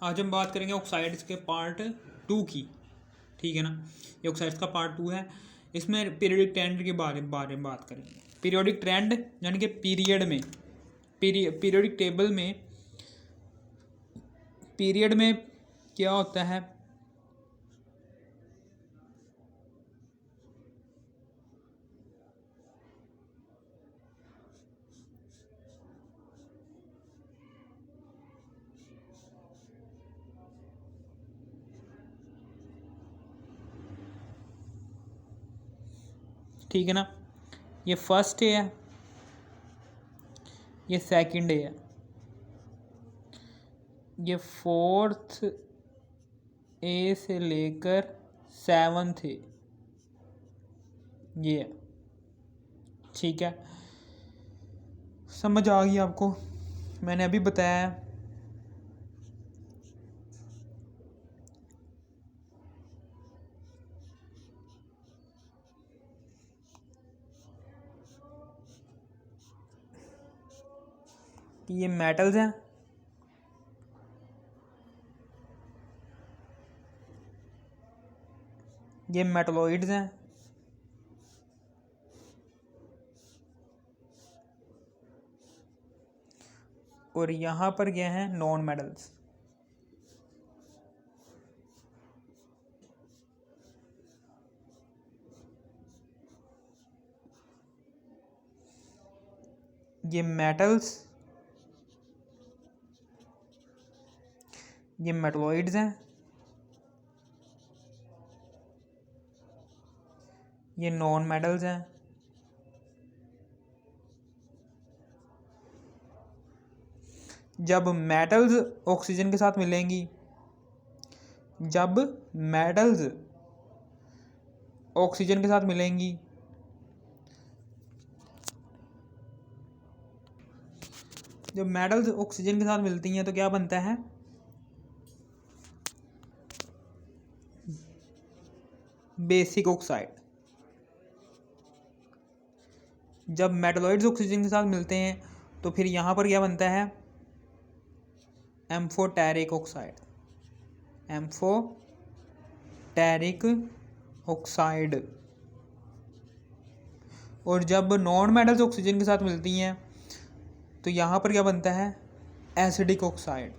आज हम बात करेंगे ऑक्साइड्स के पार्ट 2 की। ठीक है ना, ये ऑक्साइड्स का पार्ट 2 है। इसमें पीरियोडिक ट्रेंड के बारे में बात करेंगे। पीरियोडिक ट्रेंड यानी कि पीरियोडिक टेबल में पीरियड में क्या होता है। ठीक है ना, ये फर्स्ट है, ये सेकंड है, ये फोर्थ ए से लेकर 7th है, ये है। ठीक है, समझ आ गई आपको? मैंने अभी बताया है। कि ये मेटल्स हैं, ये मेटलॉइड्स हैं, और यहाँ पर क्या हैं, नॉन मेटल्स। ये मेटल्स, ये मेटलॉइड्स हैं, ये नॉन मेटल्स हैं। जब मेटल्स ऑक्सीजन के साथ मिलेंगी, जब मेटल्स ऑक्सीजन के साथ मिलेंगी, जब मेटल्स ऑक्सीजन के साथ मिलती हैं तो क्या बनता है, बेसिक ऑक्साइड। जब मेटलॉइड्स ऑक्सीजन के साथ मिलते हैं तो फिर यहाँ पर क्या बनता है, एम्फोटेरिक ऑक्साइड। Amphoteric oxide. और जब नॉन मेटल्स ऑक्सीजन के साथ मिलती हैं तो यहाँ पर क्या बनता है, एसिडिक ऑक्साइड।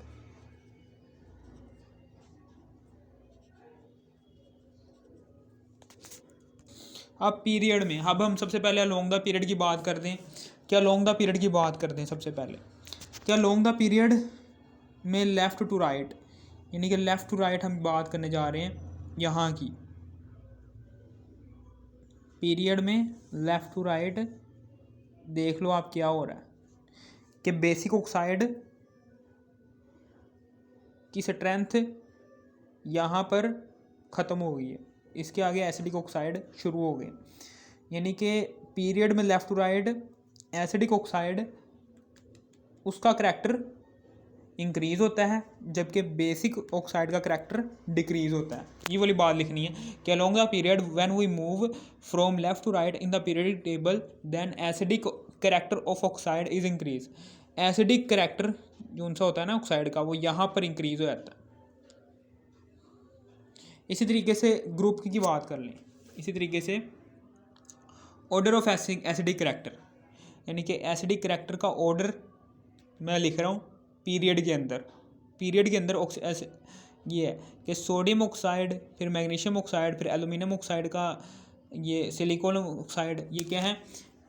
अब पीरियड में, अब हम सबसे पहले लॉन्ग द पीरियड की बात करते हैं। क्या लॉन्ग द पीरियड की बात करते हैं सबसे पहले। क्या लॉन्ग द पीरियड में लेफ़्ट टू राइट, यानी कि लेफ़्ट टू राइट हम बात करने जा रहे हैं यहाँ की। पीरियड में लेफ़्ट टू राइट देख लो आप क्या हो रहा है कि बेसिक ऑक्साइड की स्ट्रेंथ यहाँ पर ख़त्म हो गई है, इसके आगे एसिडिक ऑक्साइड शुरू हो गए। यानी कि पीरियड में left to right acidic oxide उसका करैक्टर इंक्रीज़ होता है, जबकि बेसिक ऑक्साइड का करैक्टर डिक्रीज़ होता है। ये वाली बात लिखनी है कि along the period when we move from left to right in the periodic table then acidic character of oxide is increase. Acidic character जो उनसा होता है ना ऑक्साइड का, वो यहाँ पर इंक्रीज़ हो जाता है। इसी तरीके से ग्रुप की बात कर लें। इसी तरीके से ऑर्डर ऑफ एसिडिक करैक्टर, यानी कि एसिडिक करैक्टर का ऑर्डर मैं लिख रहा हूँ पीरियड के अंदर। पीरियड के अंदर ये है कि सोडियम ऑक्साइड, फिर मैग्नीशियम ऑक्साइड, फिर एल्यूमिनियम ऑक्साइड का ये सिलिकॉन ऑक्साइड, ये क्या है,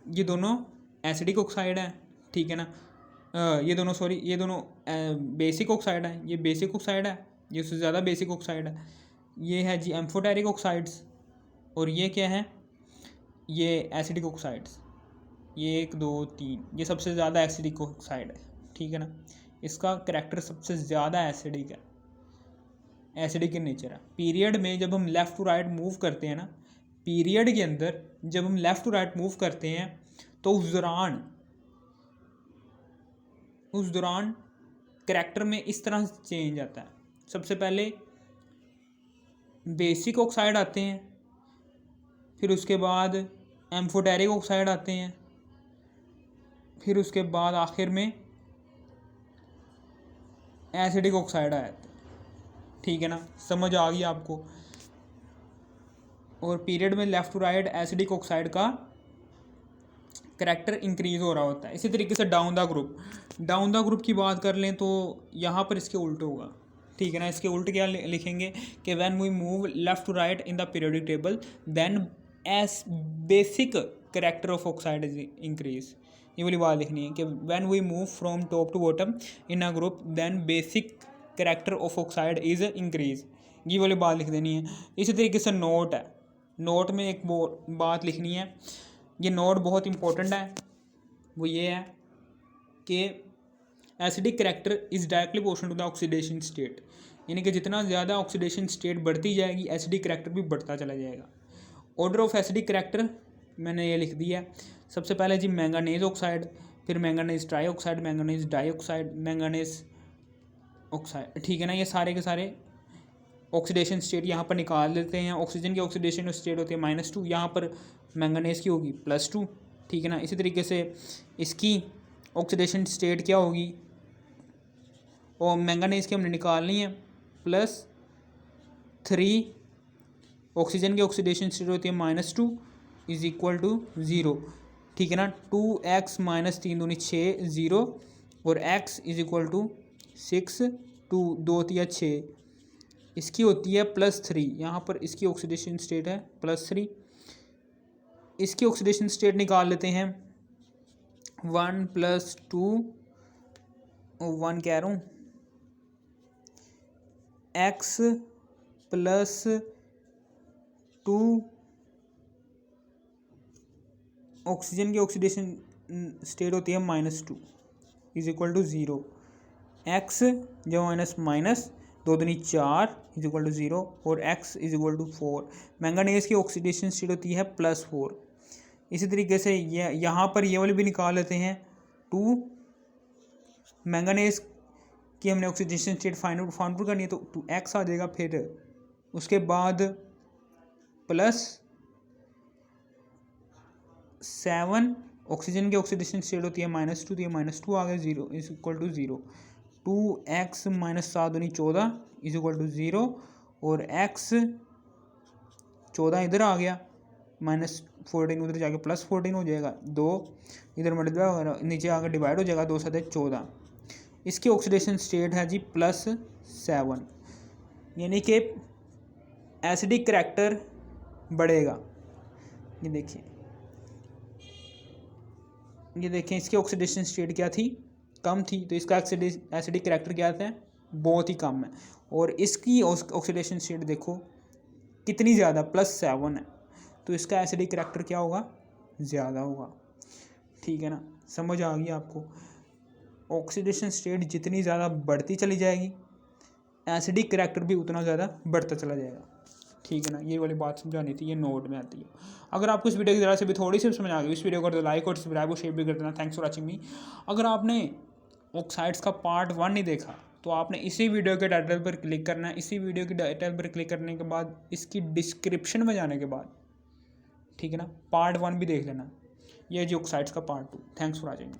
ये दोनों एसिडिक ऑक्साइड है। ठीक है ना, ये दोनों बेसिक ऑक्साइड है। ये बेसिक ऑक्साइड है, ये उससे ज़्यादा बेसिक ऑक्साइड है। ये है जी एम्फोटेरिक ऑक्साइड्स, और ये क्या है, ये एसिडिक ऑक्साइड्स। ये 1 2 3, ये सबसे ज़्यादा एसिडिक ऑक्साइड है। ठीक है ना, इसका करैक्टर सबसे ज़्यादा एसिडिक है, एसिडिक इन नेचर है। पीरियड में जब हम लेफ़्ट टू राइट मूव करते हैं ना, पीरियड के अंदर जब हम लेफ़्ट टू राइट मूव करते हैं तो उस दौरान करैक्टर में इस तरह से चेंज आता है। सबसे पहले बेसिक ऑक्साइड आते हैं, फिर उसके बाद एम्फोटेरिक ऑक्साइड आते हैं, फिर उसके बाद आखिर में एसिडिक ऑक्साइड आ जाता है। ठीक है ना, समझ आ गई आपको। और पीरियड में left to right acidic oxide का करैक्टर इंक्रीज हो रहा होता है। इसी तरीके से डाउन द ग्रुप की बात कर लें तो यहाँ पर इसके उल्ट होगा, ठीक है ना। इसके उल्ट क्या लिखेंगे कि when we move left to right in the periodic table then as basic character of oxide is increase. ये वाली बात लिखनी है कि when we move from top to bottom in a group then basic character of oxide is increase. ये वाली बात लिख देनी है। इसी तरीके से नोट है, नोट में एक बात लिखनी है, ये नोट बहुत इंपॉर्टेंट है। वो ये है कि acidic character is directly proportional to the oxidation state, यानी कि जितना ज़्यादा ऑक्सीडेशन स्टेट बढ़ती जाएगी एसिडिक करैक्टर भी बढ़ता चला जाएगा। ऑर्डर ऑफ एसिडिक करैक्टर मैंने ये लिख दिया। सबसे पहले जी मैंगानीज ऑक्साइड, फिर manganese trioxide, manganese dioxide, manganese oxide, ठीक है ना। ये सारे के सारे ऑक्सीडेशन स्टेट यहाँ पर निकाल लेते हैं। ऑक्सीजन की ऑक्सीडेशन स्टेट होती है -2, यहाँ पर मैंगनीज की होगी +2, ठीक है ना। इसी तरीके से इसकी ऑक्सीडेशन स्टेट क्या होगी, और मैंगनीज की हमने निकालनी है +3। ऑक्सीजन की ऑक्सीडेशन स्टेट होती है -2 इज इक्वल टू 0, ठीक है ना। 2x - 3 दूनी 6 0 और x इज इक्वल टू 6 2 2 3 6। इसकी होती है +3, यहाँ पर इसकी ऑक्सीडेशन स्टेट है +3। इसकी ऑक्सीडेशन स्टेट निकाल लेते हैं 1 + 2 1 कह रहा हूँ x + 2 ऑक्सीजन की ऑक्सीडेशन स्टेट होती है -2 इज इक्वल टू 0। x जो माइनस 2 दूनी 4 इज इक्वल टू 0 और x is equal to 4। Manganese की ऑक्सीडेशन स्टेट होती है +4। इसी तरीके से यहाँ पर ये वाली भी निकाल लेते हैं 2। मैंगनीज की हमने ऑक्सीडेशन स्टेट फाइंड आउट करनी है तो 2x आ जाएगा। फिर उसके बाद +7 ऑक्सीजन की ऑक्सीडेशन स्टेट होती है -2 तो ये -2 आ गया, 0 इज इक्वल टू 0। 2x - 7 दूनी 14 इज इक्वल टू 0 और x 14 इधर आ गया, -14 उधर जाके +14 हो जाएगा, 2 इधर मल्टीप्लाई होगा, नीचे आकर डिवाइड हो जाएगा, 2 7 14। इसकी ऑक्सीडेशन स्टेट है जी +7, यानी कि एसिडिक करैक्टर बढ़ेगा। ये देखें इसकी ऑक्सीडेशन स्टेट क्या थी, कम थी, तो इसका एसिडिक करैक्टर क्या था, बहुत ही कम है। और इसकी ऑक्सीडेशन स्टेट देखो कितनी ज़्यादा, +7 है, तो इसका एसिडिक करैक्टर क्या होगा, ज़्यादा होगा, ठीक है ना। समझ आ गई आपको। ऑक्सीडेशन स्टेट जितनी ज़्यादा बढ़ती चली जाएगी एसिडिक करैक्टर भी उतना ज़्यादा बढ़ता चला जाएगा, ठीक है ना। ये वाली बात समझानी थी, ये नोट में आती है। अगर आपको इस वीडियो की ज़रा से भी थोड़ी सी समझ आ गई, इस वीडियो को तो लाइक और सब्सक्राइब और शेयर भी कर देना। थैंक्स फॉर वॉचिंग मी। अगर आपने ऑक्साइड्स का पार्ट 1 नहीं देखा तो आपने इसी वीडियो के टाइटल पर क्लिक करना है। इसी वीडियो के टाइटल पर क्लिक करने के बाद इसकी डिस्क्रिप्शन में जाने के बाद, ठीक है ना, पार्ट 1 भी देख लेना। ये जी ऑक्साइड्स का पार्ट 2। Thanks for watching.